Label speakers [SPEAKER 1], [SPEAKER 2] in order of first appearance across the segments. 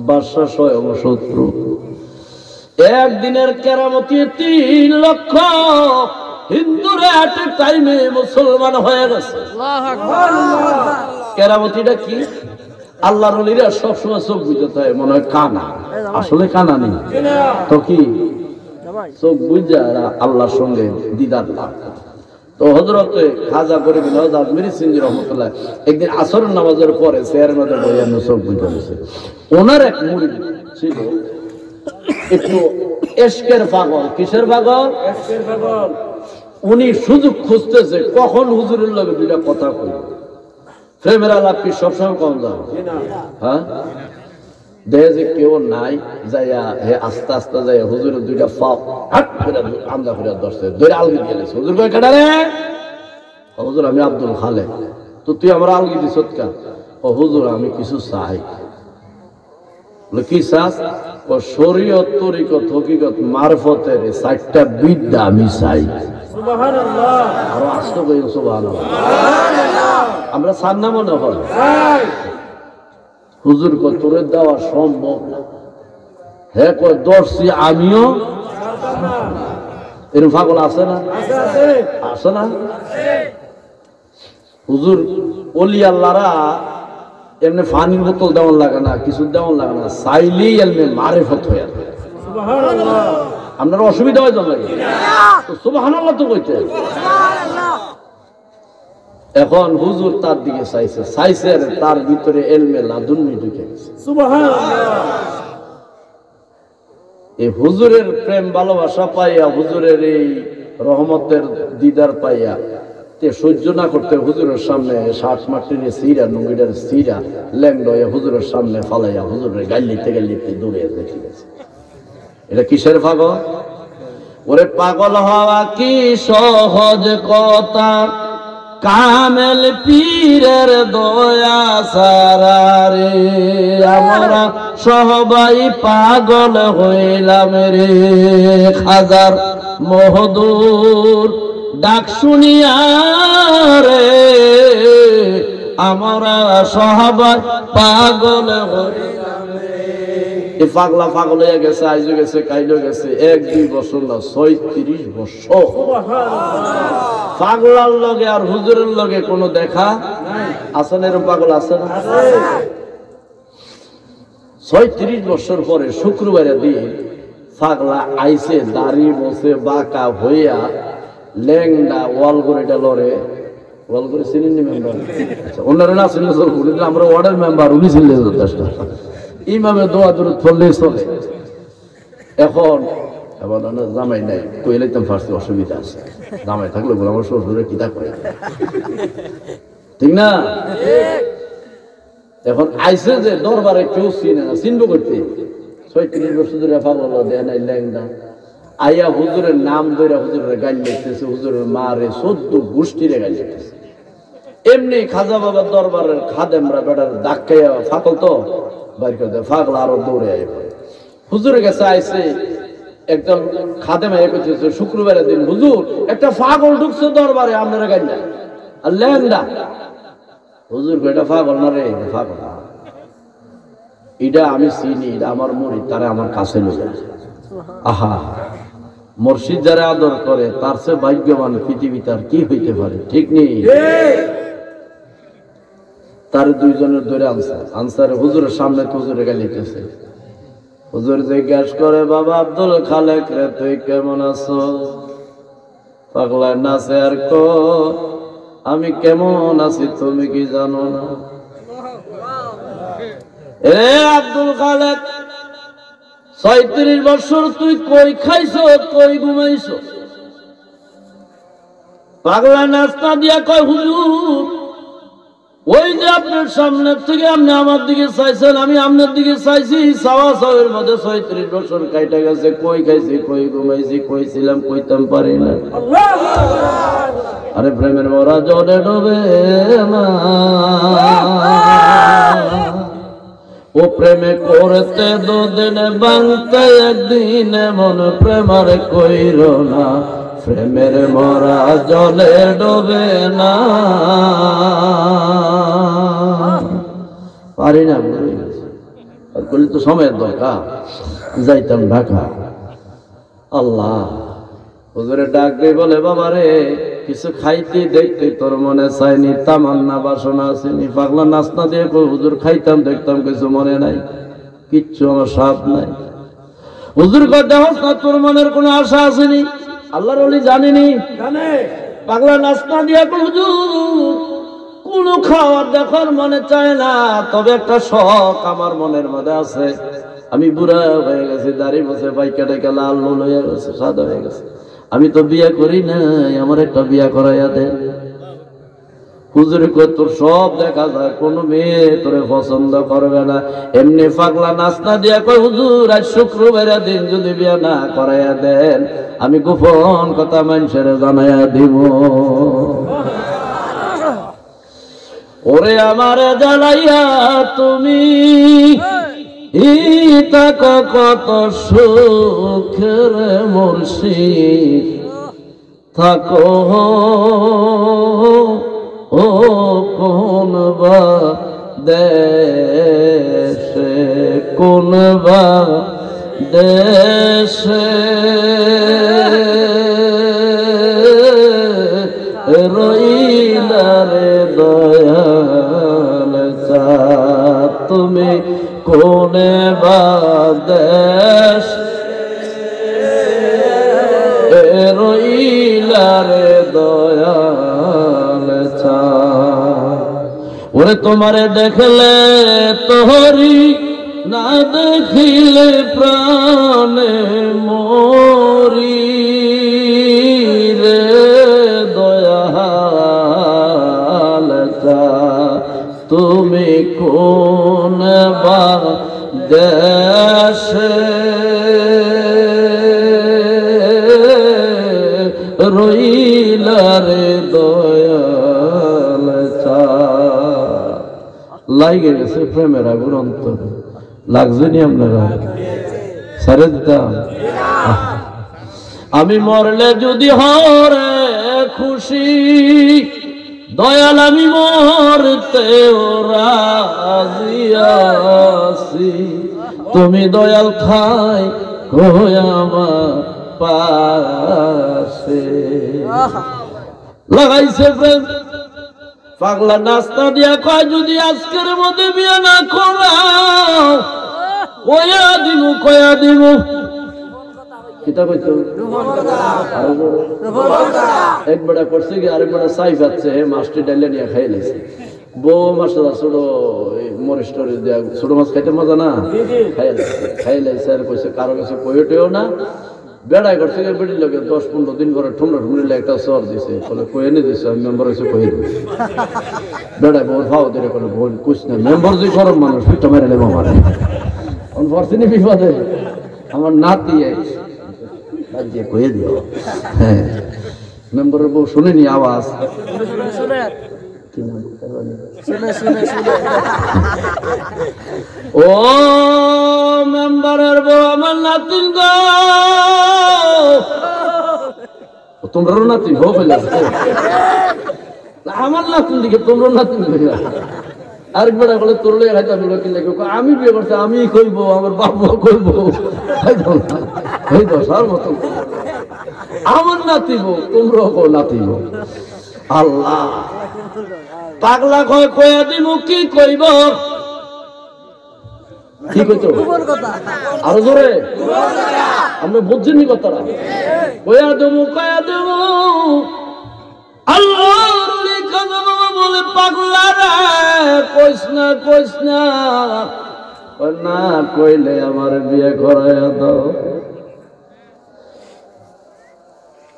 [SPEAKER 1] বাদশা স্বয়ং শত্রু। একদিনের কেরামতি 3 লক্ষ হিন্দুরা এট টাইমে মুসলমান হয়ে গেছে। কেরামতিটা কি? আল্লাহর ওলিরা সবসময় চোখ বুঝতে হয় মনে হয় কানা, আসলে কানা নেই তো কি চোখ বুঝা আল্লাহর সঙ্গে দিদার লাভ। তো হযরতে খাজা করে দিল আজমিরি সিন্ধি রহমতুল্লাহ একদিন আসরের নামাজের পরে চেয়ারের মধ্যে বইয়ানো চোখ বুঝে গেছে। ওনার এক মুরিদ ছিল একটু এশকের পাগল। কিসের পাগল? এশকের পাগল। উনি সুযোগ খুঁজতেছে কখন হুজুরের লগে দুইটা কথা কই। প্রেমের আলাপ কি সবসময় কম যাও? হ্যাঁ, দেখে যে কেউ নাই, যাইয়া হে আস্তে আস্তে যাইয়া হুজুরের দুইটা পাপ হাট করে আমদা করে ধরছে, ধরে আলগি দিয়ে গেছে। হুজুর কয় কেডা রে? হুজুর আমি আব্দুল খালেক। তো তুই আমার আলগি দিছ কেন? ও হুজুর আমি কিছু চাই। বলে কি চাস? ও শরীয়ত তরিকত হকিকত মারফতের 4টা বিদ্যা আমি চাই। সুবহানাল্লাহ। আরো আস্তে কই সুবহানাল্লাহ। আমরা চান না মনে হয়? হুজুর কয় তোরে দেওয়া সম্ভব না। হ্যাঁ কয় দর্শি আমিও। এরকম পাগল আছে না? আছে না? হুজুর ওলি আল্লাহরা এমনি পানির বোতল দেওয়ান লাগে না, কিছু দেওয়ান লাগে না, চাইলেই এলমে মারেফত হয়ে যায়। সুবহানাল্লাহ। আপনার অসুবিধা হয় জন্য সুবহানাল্লাহ তো কইতে। এখন হুজুর তার দিকে চাইছে, চাইছে তার ভিতরে এলমে লাদুন্নি ঢুকে গেছে। সুবহানাল্লাহ। এই হুজুরের প্রেম ভালোবাসা পাইয়া, হুজুরের এই রহমতের দিদার পাইয়া তে সহ্য না করতে হুজুরের সামনে শার্ট মাটিনে সিরা নুঙ্গিটার সিরা ল্যাংড হয়ে হুজুরের সামনে ফালাইয়া হুজুরের গাইলিতে গাইলিতে দৌড়ে দেখে গেছে। এটা কিসের পাগল? ওরে পাগল হওয়া কি সহজ কথা, কামেল পীরের দয়া সারা রে, আমরা সবাই পাগল হইলাম রে। খাজার মহদুর ডাক শুনিয়া রে, আমরা সবাই পাগল হইলাম রে। এই পাগলা পাগল হয়ে গেছে, আইজো গেছে, কাইলো গেছে, 1-2 বছর না 36 বছর। পাগলার লগে আর হুজুরের লগে কোনো দেখা আছে না? এরকম পাগল আছে না? 36 বছর পরে শুক্রবারে দিয়ে পাগলা আইছে, দাড়ি বসে বাঁকা হইয়া ল্যাংডা ওয়াল করে এটা লড়ে। ওয়াল করে চিনেন নি মেম্বার? আচ্ছা, ওনারা না চিনলে চলবে, আমরা ওয়ার্ডের মেম্বার, উনি চিনলে যথেষ্ট। ইমামে দোয়া দরুদ পড়লেই চলে। এখন এবার জামাই নাই, কইলাইতাম ফার্স্টে অসুবিধা আছে, জামাই থাকলে বলে আমার শ্বশুরে কিতা করে, ঠিক না? এখন আইসে যে দরবারে কেউ চিনে না, চিনবো করতে 36 বছর ধরে পাগল দেয় নাই ল্যাংডা আইয়া হুজুরের নাম ধরে হুজুরের গাল লিখতেছে, হুজুরের মারে 14 গোষ্ঠীরে গাল লিখতেছে। এমনি খাজা বাবার দরবারের খাদেমরা বেটার ধাক্কাইয়া ফাকল তো বাইর করে দেয়, ফাগলা আরো দৌড়ে আয় হুজুরের কাছে আইসে। একজন খাদেম আইয়া করতেছে শুক্রবারের দিন, হুজুর একটা পাগল ঢুকছে দরবারে, আপনারা গাল না আর ল্যাংডা। হুজুর এটা পাগল না রে, পাগল এটা আমি চিনি, এটা আমার মুরিদ, তারা আমার কাছে লয়ে যায়। আহা, মুর্শিদ যারা আদর করে তার চেয়ে ভাগ্যবান পৃথিবীতে আর কি হইতে পারে, ঠিক নেই? তার 2 জনের ধরে আনসারে হুজুরের সামনে তো হুজুরে গালিতেছে। হুজুর জিজ্ঞাসা করে, বাবা আব্দুল খালেক রে তুই কেমন আছো? পাগলা নাচে আর কো, আমি কেমন আছি তুমি কি জানো না? এ আব্দুল খালেক, 36 বছর তুই কই খাইছো, কই ঘুমাইছো? পাগলা নাস্তা দিয়া কয়, হুজুর ওই যে আপনার সামনে থেকে আপনি আমার দিকে চাইছেন, আমি আপনার দিকে চাইছি, চাওয়া চাওয়ের মধ্যে 36 বছর কাইটা গেছে, কই খাইছি, কই ঘুমাইছি, কই ছিলাম কইতাম পারি না। আরে প্রেমের মরা জলে ডোবে না, ও প্রেমে করতে 2 দিন বাংতে 1 দিন, মন প্রেমার কইর না, প্রেমের মরা জলে ডোবে না। পারি না, আর করলে তো সময়ের দরকার, যাইতাম ঢাকা। আল্লাহ হুজুরে ডাক দিয়ে বলে, বাবা রে কিছু খাইতে দেখতে তোর মনে চাইনি, তামান্না বাসনা আসেনি? পাগলা নাস্তা দিয়ে হুজুর খাইতাম দেখতাম, কিছু মনে নাই, কিচ্ছু আমার সাপ নাই। হুজুর কথা না তোর মনের কোনো আশা আসেনি? আল্লাহর ওলি জানেনি, পাগলা নাস্তা দিয়া হুজুর কোনো খাওয়ার দেখার মনে চায় না, তবে একটা শখ আমার মনের মধ্যে আছে। আমি বুড়া হয়ে গেছি, দাড়ি বসে পাইকাটা গেল, আল্লো হয়ে গেছে, সাদা হয়ে গেছে, আমি তো বিয়া করি নাই, আমার একটা বিয়া করাইয়া দে। হুজুরে কই তোর সব দেখা যায়, কোনো মেয়ে তোরে পছন্দ করবে না। এমনি পাগলা নাস্তা দিয়া কই, হুজুর আজ শুক্রবারের দিন যদি বিয়া না করাইয়া দেন, আমি গোপন কথা মানুষের জানাইয়া দিব। ওরে আমারে জ্বালাইয়া তুমি থাকো কত সুখের মুর্শিদ, থাকো ও কোন বা দেশে, কোন বা দেশে রইলা রে দয়াল চাঁদ, তুমি কোনে বা দেশ রইলা রে দয়াল চাঁদ। ওরে তোমারে দেখলে তোহরি, না দেখিলে প্রাণে মরি রে দয়াল চাঁদ, তুমি কোন বা দেশে রইলা রে দয়াল চাঁদ। লাগে গেছে প্রেমের আগুন অন্তর, লাগছে নি আপনারা? ছেড়ে দিতাম? আমি মরলে যদি হরে খুশি, দয়াল আমি মরতেও রাজি আছি, তুমি দয়াল খাই কই আমার পাশে। লাগাইছে প্রেম, পাগলা নাস্তা দিয়া কয়, যদি আজকের মধ্যে বিয়ে না করাও কয়া দিব, কয়া দিব। কিতা কইতো? এক বেড়া করছে কি, আরেক বেড়া চাই পাচ্ছে, মাছটি ডাইলে নিয়ে খাই লাইছে। বউ মাছ ছোট মরিচ টরিচ দেয়া, ছোট মাছ খাইতে মজা না, খাই লাইছে। আর কইছে কারো কাছে কইটেও না, বেড়াই করছে বেড়ির লোকে 10-15 দিন করে ঠুমরা ঠুমরিলে একটা চর দিছে, বলে কই এনে দিছে, আমি মেম্বার হয়েছে কই দিই। বেড়াই বউর ভাও দিলে কোনো বল কুছ না, মেম্বার যে গরম মানুষ পিঠা মেরে নেবো আমার পরছিনি বিপদে। আমার নাতি দিয়ে কয়ে দিও, হ্যাঁ মেম্বারের বউ শুনেনি আওয়াজ, ও মেম্বারের বউ আমার নাতিন গো, তোমরাও নাতিন হো ফেলে আমার নাতিন দিকে তোমরা নাতিন। আরেকবার বলে তোর লেগে হয়তো আমি লোক আমি বিয়ে করছি, আমি কইবো, আমার বাবা কইবো, এই দশার মতন আমার নাতিব, তোমরাও নাতিব। আল্লাহ পাগলা কয় কয়া দিব, কি কইব, কি কইতো আরো জোরে, আমরা বুঝছিনি কথাটা। কয়া দেবো, কয়া দেবো। আল্লাহ বলে, পাগলা রে কইস না, কইস না, না কইলে আমার বিয়ে করাইয়া দাও।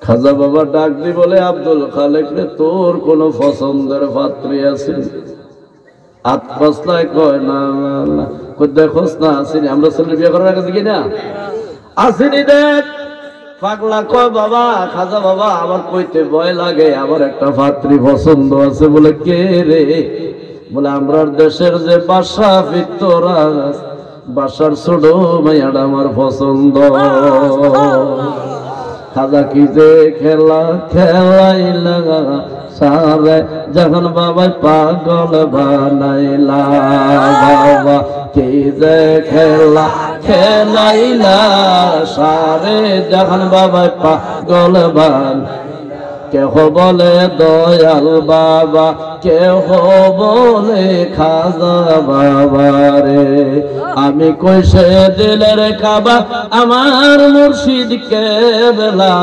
[SPEAKER 1] খাজা বাবা ডাক দি বলে, আব্দুল খালেক রে তোর কোন পছন্দের পাত্রী আছে? হাত পাসলায় কয় না না না, দেখোস না আসেনি, আমরা ছেলে বিয়ে করার আগে দেখি না আসেনি, দেখ। পাগলা কয়, বাবা খাজা বাবা আমার কইতে ভয় লাগে, আমার একটা পাত্রী পছন্দ আছে। বলে কে রে? বলে আমরার দেশের যে বাদশা ফিত্তরাজ, বাদশার ছোট মাইয়াটা আমার পছন্দ। খাজা কি যে খেলা খেলাইলা সারে, যখন বাবা পাগল বানাইলা, বাবা কি যে খেলা খেলাইলা সারে জাহান বাবা পাগল বান কেহ বলে দয়াল বাবা কেহ বলে খাজা বাবা রে আমি কইছে দিলের কাবা আমার মুর্শিদ কেবলা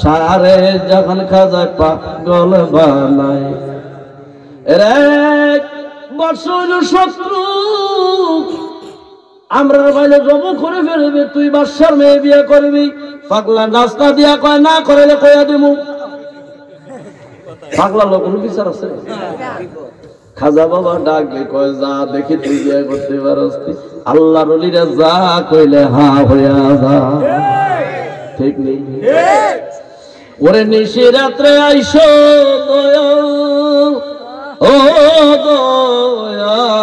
[SPEAKER 1] সারে যখন খাজা পাগল বানাই রে বসল শত্রু আমরা বাইরে জব করে ফেলবে তুই বাদশার মেয়ে বিয়ে করবি পাগলা নাস্তা দিয়া কয় না করলে কয়া দিমু পাগলা লোক বিচার আছে খাজা বাবা ডাক দিয়ে কয় যা দেখি তুই বিয়ে করতে পারস আল্লাহর ওলিরা যা কইলে হা হইয়া যা ঠিক নেই ওরে নিশি রাত্রে আইসো ও দয়ালো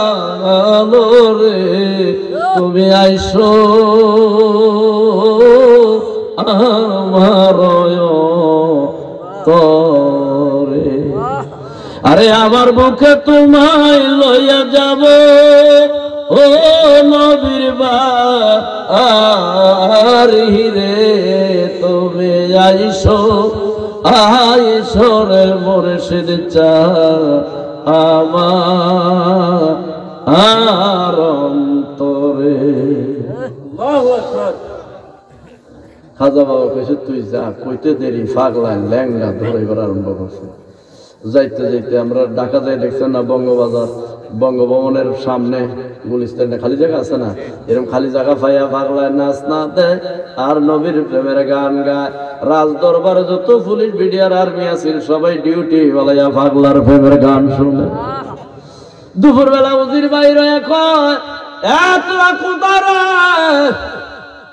[SPEAKER 1] রে তুমি আইসো আমার তরে আরে আমার বুকে তোমায় লইয়া যাব ও নবীর বাড়ি রে তুমি আইসো আইসো রে মুর্শিদ চা আমার অন্তরে খাজা বাবা কইছে তুই যা কইতে দেরি পাগলা ল্যাংড়া ধরে আরম্ভ করছে যাইতে যাইতে আমরা ঢাকা যাই দেখছেন না বঙ্গবাজার বঙ্গভবনের সামনে গুলিস্তানে খালি জায়গা আছে না এরকম খালি জায়গা পাইয়া পাগলায় নাচ না দেয় আর নবীর প্রেমের গান গায় রাজ দরবারে যত পুলিশ বিডিআর আর্মি আছিল সবাই ডিউটি বলাইয়া পাগলার প্রেমের গান শুনে দুপুর বেলা উজির বাইরে কয় তোরা কোথায়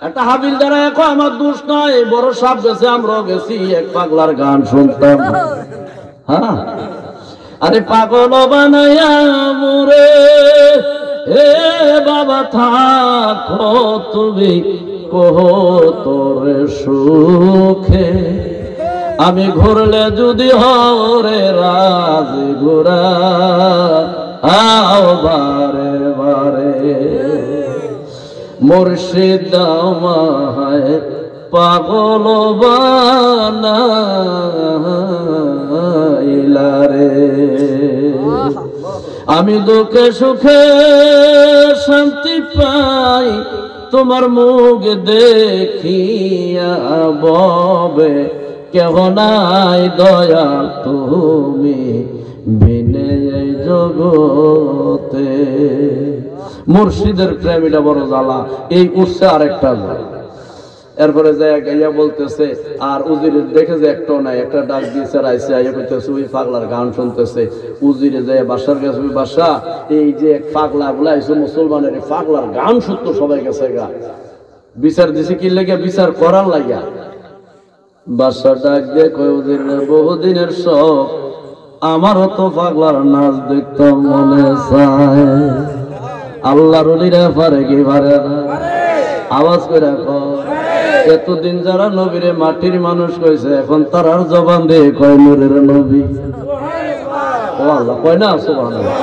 [SPEAKER 1] একটা হাবিলদার কয় আমার দোষ নয় বড় সাপ গেছে আমরাও গেছি এক পাগলার গান শুনতাম হ্যাঁ আরে পাগল বানাইয়া মোরে হে বাবা থাকো তুমি কহ তোরে সুখে আমি ঘুরলে যদি হরে রাজ ঘুরা আও বারে বারে মুর্শিদ আমায় পাগল বানাইলা রে আমি দুঃখে সুখে শান্তি পাই তোমার মুখ দেখিয়া ববে কেহ নাই দয়া তুমি বিনে এই জগতে মুর্শিদের প্রেমীটা বড় জ্বালা এই উৎসে আরেকটা জ্বালা এরপরে যায় গাইয়া বলতেছে আর উজির দেখে যে একটাও নাই একটা ডাক দিয়েছে রাইছে আইয়া কইতেছে ওই পাগলার গান শুনতেছে উজিরে যায় বাসার কাছে ওই বাসা এই যে এক পাগলা বলে আইসো মুসলমানের এই পাগলার গান শুনতো সবাই গেছে গা বিচার দিছে কি লাগিয়া বিচার করার লাগিয়া বাসা ডাক দিয়ে কয় উজির বহুদিনের শখ আমারও তো পাগলার নাচ দেখতাম মনে চায় আল্লাহর ওলিরা পারে কি পারে না আওয়াজ করে এতদিন যারা নবীরে মাটির মানুষ কইছে এখন তারার জবান দিয়ে কয় নূরের নবী ও আল্লাহ কয় না সুবহানাল্লাহ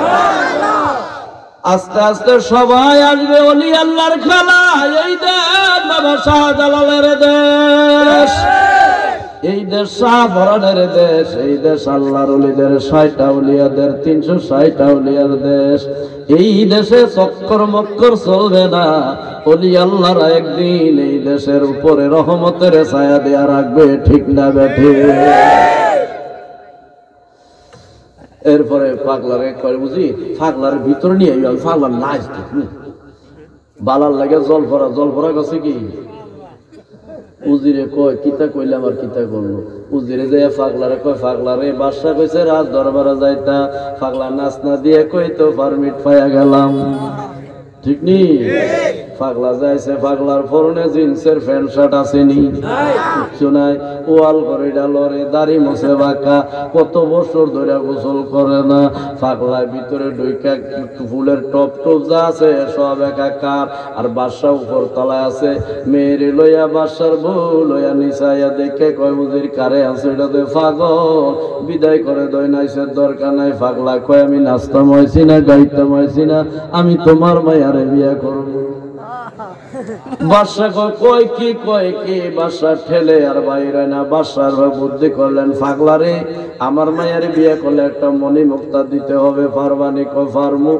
[SPEAKER 1] আস্তে আস্তে সবাই আসবে ওলি আল্লাহর খেলা এই দেশ বাবা শাহজালালের দেশ এই দেশ শাহপরানের দেশ এই দেশ আল্লাহর ওলিদের ৬০টা ওলিয়াদের ৩৬০টা ওলিয়ার দেশ এই দেশে চক্কর মক্কর চলবে না ওলি আল্লাহরা একদিন এই দেশের উপরে রহমতের ছায়া দেয়া রাখবে ঠিক না বেঠে এরপরে পাগলারে কয় বুঝি পাগলার ভিতরে নিয়ে পাগলার নাচ বালার লাগে জল ভরা গেছে কি উজিরে কয় কিতা কইলাম আর কিতা করলো উজিরে যায় পাগলারে কয় পাগলারে বাদশা কইছে রাজ দরবারে যাইতা পাগলা নাচ না দিয়ে কই তো পারমিট পাইয়া গেলাম ঠিক নি পাগলা যাইছে পাগলার পরনে জিন্সের প্যান্ট শার্ট আসেনি কিচ্ছু নাই ওয়াল করে ডালরে দাড়ি মোছে বাঁকা, কত বছর ধরে গোসল করে না, পাগলার ভিতরে ঢুইকা ফুলের টপ টপ যা আছে সব একাকার। আর বাদশা উপর তলায় আছে, মেয়েরে লইয়া বাদশার বউ লইয়া নিচাইয়া দেখে কয় বুঝির কারে আছে এটাতে পাগল, বিদায় করে দই নাইছে দরকার নাই। পাগলা কয় আমি নাচতাম হয়েছি না গাইতাম হয়েছি না, আমি তোমার মায়ারে বিয়া করব। বাদশা কয় কি বাদশা ঠেলে আর বাইরে না। বাদশার বুদ্ধি করলেন, পাগলারে আমার মায়ের বিয়ে করলে একটা মণি মুক্তা দিতে হবে, পারবানি? কয় পারমু।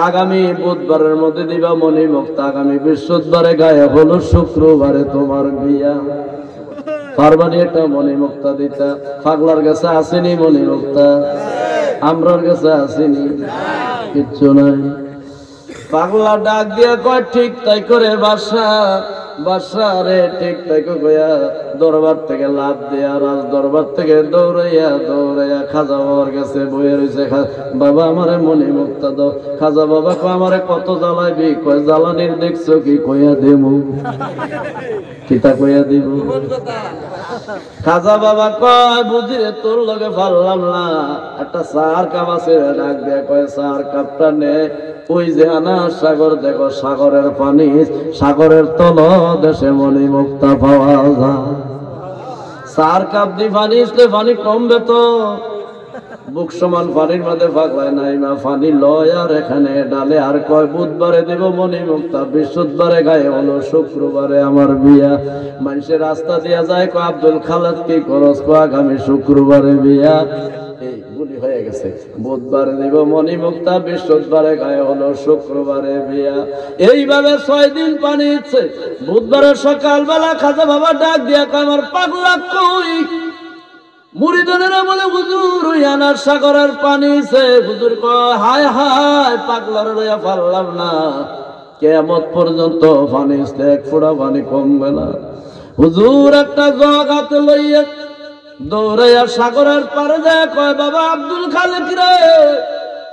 [SPEAKER 1] আগামী বুধবারের মধ্যে দিবা মণি মুক্তা, আগামী বৃহস্পতিবারে গায়ে হলো, শুক্রবারে তোমার বিয়া, পারবানি একটা মণি মুক্তা দিতা? পাগলার কাছে আসেনি মণি মুক্তা, আমরার কাছে আসেনি, কিচ্ছু নাই। পাগলা ডাক দিয়া কয় ঠিক তাই করে বাদশা, বাদশা রে ঠিক তাই কইয়া দরবার থেকে লাভ দিয়া রাজ দরবার থেকে দৌড়াইয়া খাজা বাবার কাছে বইয়া রয়েছে। বাবা আমারে মনি মুক্তা দাও। খাজা বাবা কয় আমারে কত জ্বালাইবি? কয় জ্বালানির দেখছো কি? কইয়া দেবো, কিতা কইয়া দিব? খাজা বাবা কয় বুঝি রে তোর লগে পারলাম না, একটা চার কাপ আছে, ডাক দিয়া কয় চার কাপটা নে, ওই যে আনার সাগর দেখো, সাগরের পানি, সাগরের তল দেশে মনি মুক্তা পাওয়া যায়। চার কাপ দি পানি আসলে পানি কমবে তো, বুক সমান পানির মধ্যে পাগলায় নাই মা পানি লয় আর এখানে ডালে। আর কয় বুধবারে দিব মনি মুক্তা, বৃহস্পতিবারে গায়ে হলো, শুক্রবারে আমার বিয়া। মানুষের রাস্তা দিয়া যায়, কয় আব্দুল খালেদ কি করস? কয় আগামী শুক্রবারে বিয়া। এই গুলি হয়ে গেছে, বুধবারে দিব মনি মুক্তা, বৃহস্পতিবারে গায়ে হলো, শুক্রবারে বিয়া। এইভাবে 6 দিন পানি ইচ্ছে। বুধবারের সকালবেলা খাজা বাবা ডাক দিয়া কয় আমার পাগলা কই? মুরিদানেরা বলে হুজুর ওই আনার সাগরের পানি সে। হুজুর কয় হায় হায় পাগলার লইয়া পারলাম না, কিয়ামত পর্যন্ত পানি ইসলে এক ফোঁটা পানি কমবে না। হুজুর একটা জগ হাতে লইয়া দৌড়াইয়া সাগরের পারে যায়, কয় বাবা আব্দুল খালেক রে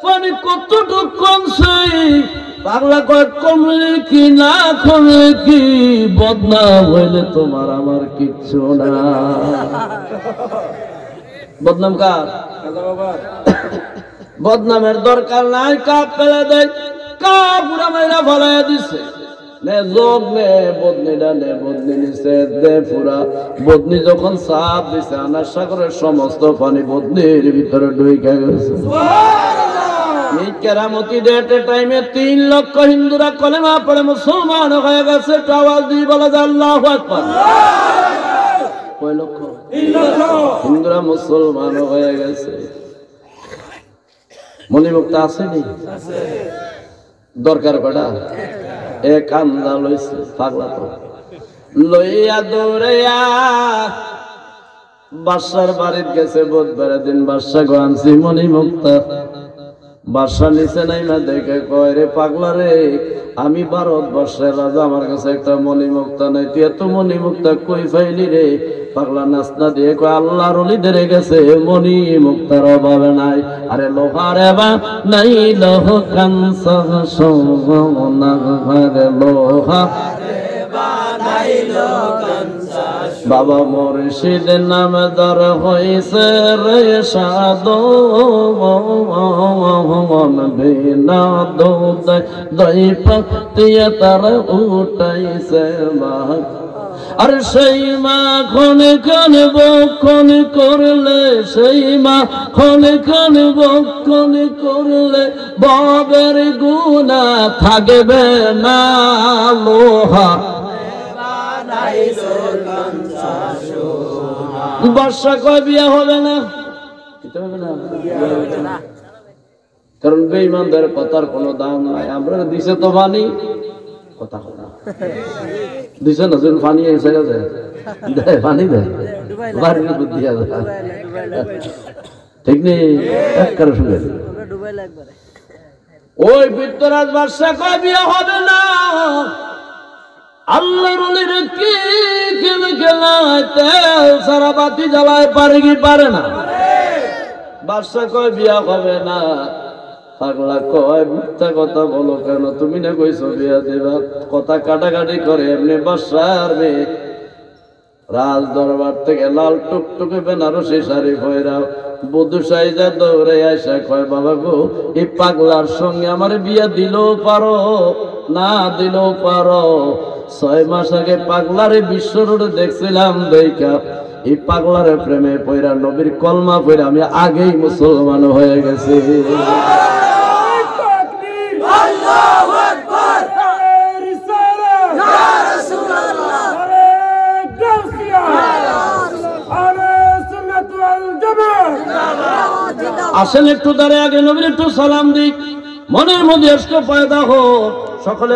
[SPEAKER 1] পানি কতটুক কমছে? পাগলা কয় কমলে কি না কমলে কি, বদনাম হইলে তোমার আমার কিচ্ছু না। বদনাম কার? বদনামের দরকার নাই, কাপ ফেলে দেয়, কাপ পুরা মাইরা ফেলাইয়া দিছে। নে যোগ নে বদনিটা নে, বদনি নিছে দে পুরা। বদনি যখন চাপ দিছে আনার সাগরের সমস্ত পানি বদনির ভিতরে ঢুইকা গেছে। এই কেরামতি ডেটে টাইমে 3 লক্ষ হিন্দুরা কলেমা পড়ে মুসলমান হয়ে গেছে। আওয়াজ দিয়ে বলা যায় আল্লাহু আকবার। কয় লক্ষ? 3 লক্ষ হিন্দুরা মুসলমান হয়ে গেছে। মনি মুক্তা আসেনি? দরকার কটা? এক আন্দা লইছে পাগলা তো লইয়া দৌড়াইয়া বাদশার বাড়িতে গেছে। বুধবারের দিন বাদশা আনছি মনি মুক্তা। বাদশা নিচে নাই না দেখে কয় রে পাগলা রে, আমি ভারতবর্ষের রাজা, আমার কাছে একটা মনি মুক্তা নাই, তুই এত মনি মুক্তা কই পাইলি রে? পাগলা নাচনা দিয়ে কয় আল্লাহর ওলিদের গেছে মনি মুক্তার অভাবে নাই। আরে লোহারে বা নাই লোহ কাঞ্চা সোনা, লোহা বাবা মুর্শিদ নামদার হইছে রে সাধু, বিনা দুধ দই পাতিয়া তার উঠাইছে মা। আর সেই মা খনে খনে বক্ষণ করলে, সেই মা খনে খনে বক্ষণ করলে বাবের গুণা থাকবে না। লোহা বর্ষা কয় বিয়া হবে না, কারণ বেঈমানদের কথার কোনো দাম নাই। আমরা দিছে তো বাণী কথা কথা দিছে না, যখন পানি এসে গেছে দেয় পানি দেয়, বাড়ির বুদ্ধি আছে ঠিক নেই। একবারে শুনে ওই বিদ্যরাজ বর্ষা কয় বিয়া হবে না। আল্লাহর ওলির কি খেল খেলায় তেল সারা বাতি জ্বালায় পারে কি পারে না? বাদশা কয় বিয়া হবে না। পাগলা কয় মিথ্যা কথা বলো কেন? তুমি না কইছো বিয়া দেবা। কথা কাটাকাটি করে এমনি বাদশার মেয়ে রাজ দরবার থেকে লাল টুকটুকে বেনারসি শাড়ি পয়রা বধূ সাইজা দৌড়ে আসা কয় বাবা গো এই পাগলার সঙ্গে আমার বিয়া দিলেও পারো না দিলেও পারো। 6 মাস আগে পাগলারে বিশ্ব রোডে দেখছিলাম দেখা এই পাগলারে প্রেমে পয়রা নবীর কলমা পয়রা আমি আগেই মুসলমান হয়ে গেছি। আসেন একটু দাঁড়িয়ে আগে নবীর একটু সালাম দিক, মনের মধ্যে এসকে পয়দা হোক সকলে।